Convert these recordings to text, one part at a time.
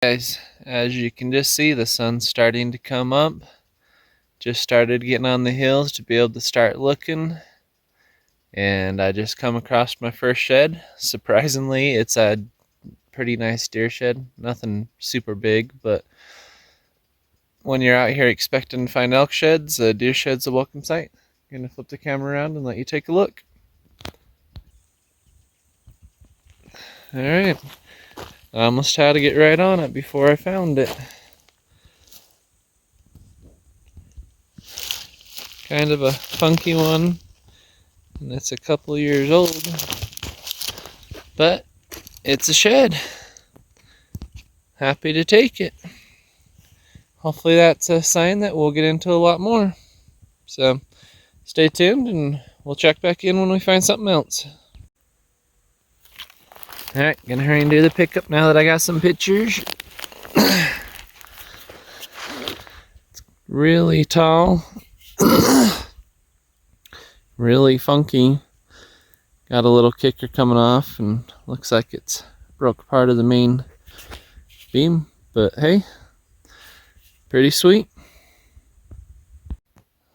Guys, as you can just see, the sun's starting to come up. Just started getting on the hills to be able to start looking, and I just come across my first shed. Surprisingly, it's a pretty nice deer shed. Nothing super big, but when you're out here expecting to find elk sheds, a deer shed's a welcome sight. I'm gonna flip the camera around and let you take a look. Alright, I almost had to get right on it before I found it. Kind of a funky one, and it's a couple years old, but it's a shed. Happy to take it. Hopefully that's a sign that we'll get into a lot more. So stay tuned and we'll check back in when we find something else. Alright, gonna hurry and do the pickup now that I got some pictures. It's really tall. Really funky. Got a little kicker coming off and looks like it's broke part of the main beam, but hey, pretty sweet.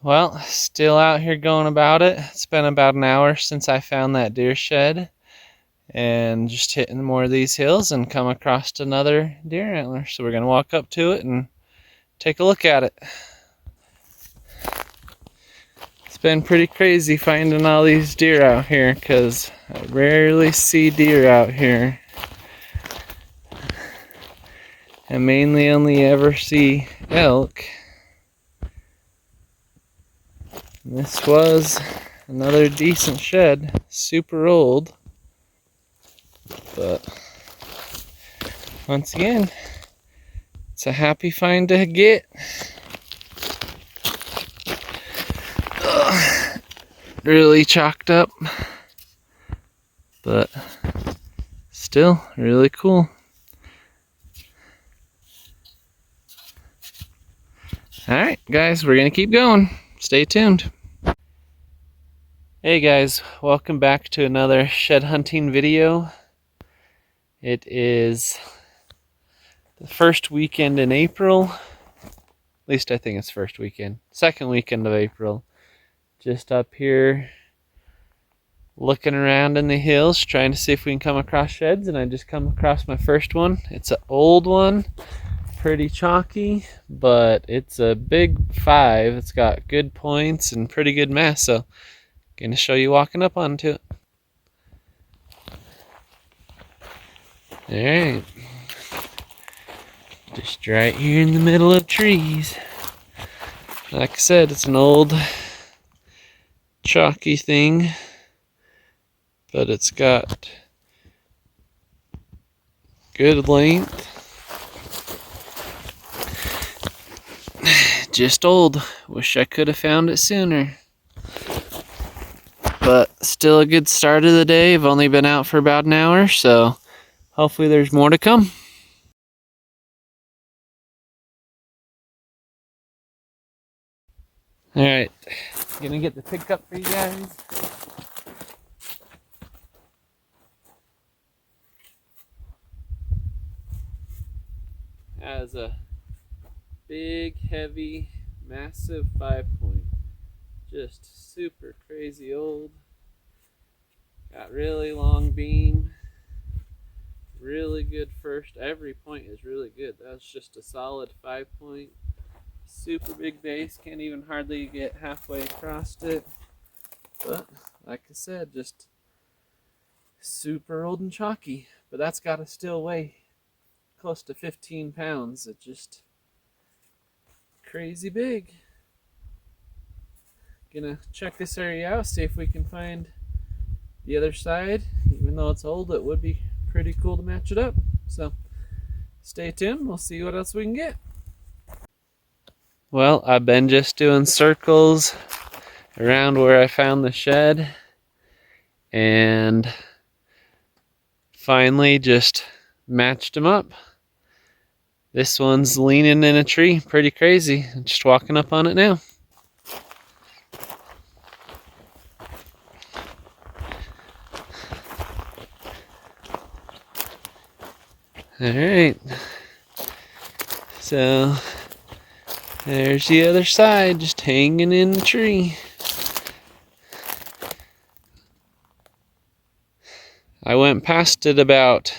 Well, still out here going about it. It's been about an hour since I found that deer shed, and just hitting more of these hills and come across another deer antler. So we're gonna walk up to it and take a look at it. It's been pretty crazy finding all these deer out here because I rarely see deer out here. I mainly only ever see elk. And this was another decent shed, super old, but once again, it's a happy find to get. Really chalked up, but still really cool. Alright guys, we're gonna keep going. Stay tuned. Hey guys, welcome back to another shed hunting video. It is the first weekend in April. At least I think it's first weekend. Second weekend of April. Just up here looking around in the hills, trying to see if we can come across sheds, and I just come across my first one. It's an old one, pretty chalky, but it's a big 5. It's got good points and pretty good mass, so gonna show you walking up onto it. Alright, just right here in the middle of trees. Like I said, it's an old chalky thing, but it's got good length. Just old. Wish I could have found it sooner. But still a good start of the day. I've only been out for about an hour, so hopefully there's more to come. Alright, gonna get the pickup for you guys. Has a big, heavy, massive 5-point. Just super crazy old. Got really long beam. Really good first. Every point is really good. That's just a solid 5-point. Super big base. Can't even hardly get halfway across it. But like I said, just super old and chalky. But that's got to still weigh close to 15 pounds. It's just crazy big. Gonna check this area out, see if we can find the other side. Even though it's old, it would be pretty cool to match it up. So stay tuned, we'll see what else we can get. Well, I've been just doing circles around where I found the shed, and finally just matched them up. This one's leaning in a tree, pretty crazy. I'm just walking up on it now. Alright, So there's the other side, just hanging in the tree. I went past it about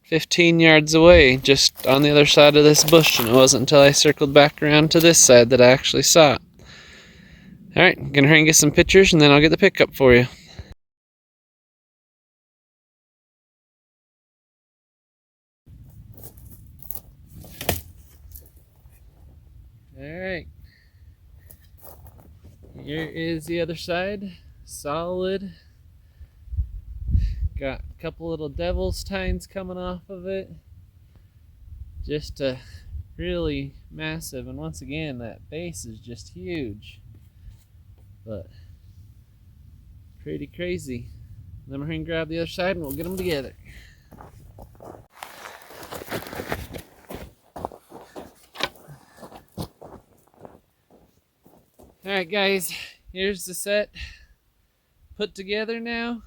15 yards away, just on the other side of this bush, and it wasn't until I circled back around to this side that I actually saw it. Alright, I'm gonna hurry and get some pictures, and then I'll get the pickup for you. Alright, here is the other side, solid. Got a couple little devil's tines coming off of it. Just really massive, and once again that base is just huge, but pretty crazy. Then we're going to grab the other side and we'll get them together. Alright guys, here's the set put together now.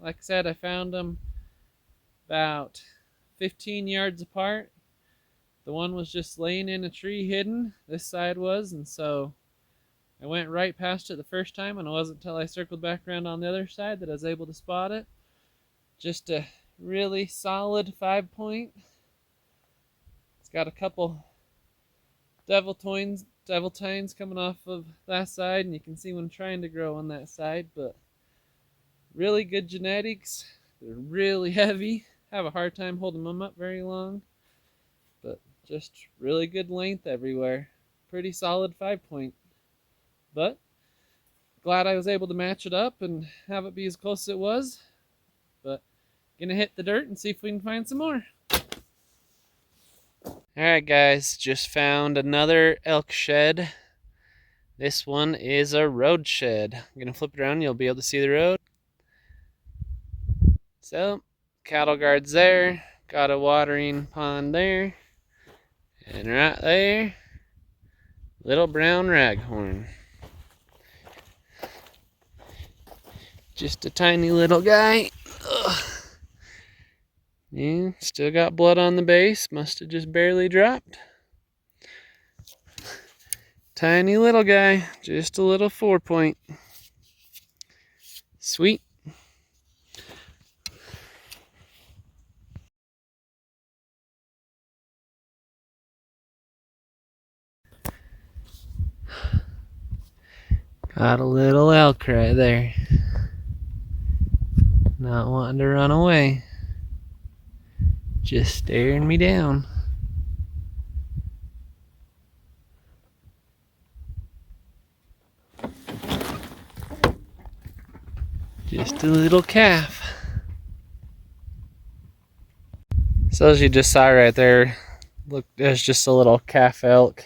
Like I said, I found them about 15 yards apart. The one was just laying in a tree hidden, this side was, and so I went right past it the first time, and it wasn't until I circled back around on the other side that I was able to spot it. Just a really solid 5-point. It's got a couple devil tines coming off of that side, and you can see one trying to grow on that side, but really good genetics. They're really heavy. Have a hard time holding them up very long, but just really good length everywhere. Pretty solid 5-point. But glad I was able to match it up and have it be as close as it was. But gonna hit the dirt and see if we can find some more. Alright guys, just found another elk shed. This one is a road shed. I'm gonna flip it around and you'll be able to see the road. So, cattle guards there, got a watering pond there, and right there, little brown raghorn. Just a tiny little guy. Ugh. Yeah, still got blood on the base, must have just barely dropped. Tiny little guy, just a little 4-point. Sweet. Got a little elk right there. Not wanting to run away. Just staring me down. Just a little calf. So as you just saw right there, look, there's just a little calf elk.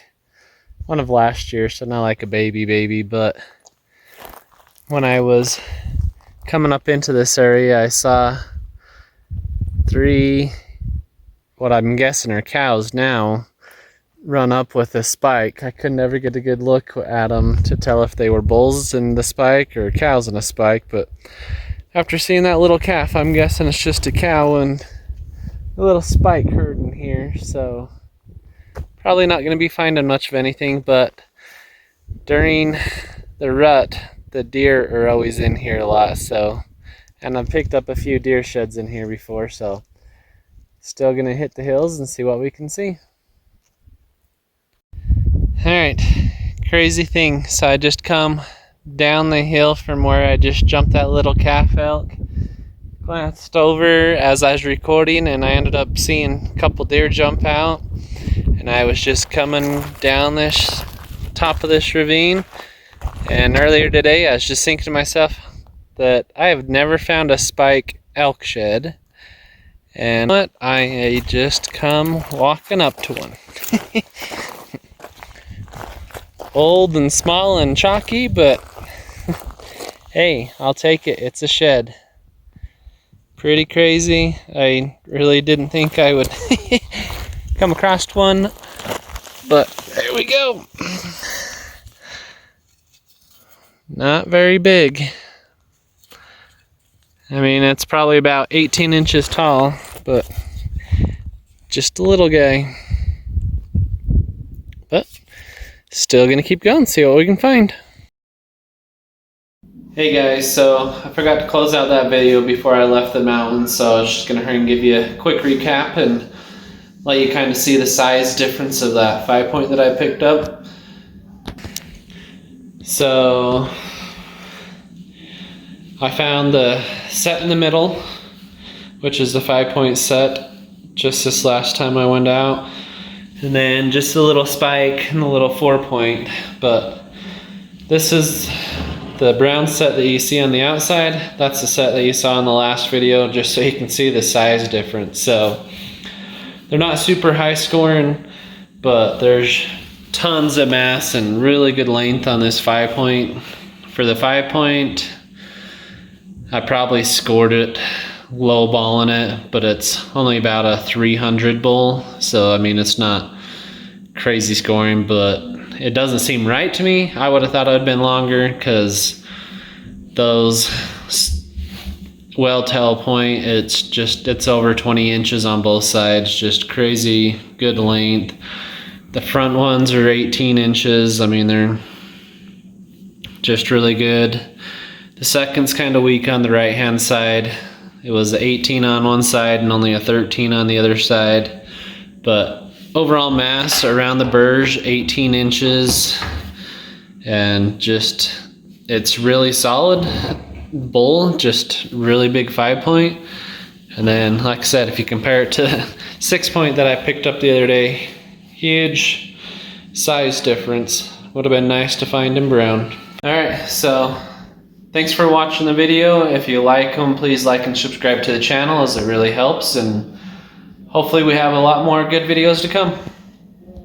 One of last year, so not like a baby, but when I was coming up into this area, I saw 3, what I'm guessing are cows now, run up with a spike. I could never get a good look at them to tell if they were bulls in the spike or cows in a spike, but after seeing that little calf, I'm guessing it's just a cow and a little spike herding here, so probably not going to be finding much of anything, but during the rut, the deer are always in here a lot, so, and I've picked up a few deer sheds in here before, so still gonna hit the hills and see what we can see. Alright, crazy thing, so I just come down the hill from where I just jumped that little calf elk, glanced over as I was recording, and I ended up seeing a couple deer jump out, and I was just coming down this top of this ravine. And earlier today, I was just thinking to myself that I have never found a spike elk shed. And what? I just come walking up to one. Old and small and chalky, but hey, I'll take it. It's a shed. Pretty crazy. I really didn't think I would come across one, but there we go. Not very big. I mean, it's probably about 18 inches tall, but just a little guy. But still gonna keep going, see what we can find. Hey guys, so I forgot to close out that video before I left the mountain, so I was just gonna hurry and give you a quick recap and let you kind of see the size difference of that 5-point that I picked up. So I found the set in the middle, which is the 5-point set, just this last time I went out. And then just a little spike and a little 4-point. But this is the brown set that you see on the outside. That's the set that you saw in the last video, just so you can see the size difference. So they're not super high scoring, but there's tons of mass and really good length on this 5-point. For the 5-point, I probably scored it low balling it, but it's only about a 300 bull. So I mean, it's not crazy scoring, but it doesn't seem right to me. I would have thought it would have been longer, because those Welltail point, it's over 20 inches on both sides, just crazy good length. The front ones are 18 inches. I mean, they're just really good. The second's kind of weak on the right hand side. It was 18 on one side and only a 13 on the other side. But overall mass around the burge, 18 inches. And just, it's really solid bull, just really big 5-point. And then, like I said, if you compare it to 6-point that I picked up the other day, huge size difference. Would have been nice to find in brown. Alright, so thanks for watching the video. If you like them, please like and subscribe to the channel, as it really helps, and hopefully we have a lot more good videos to come.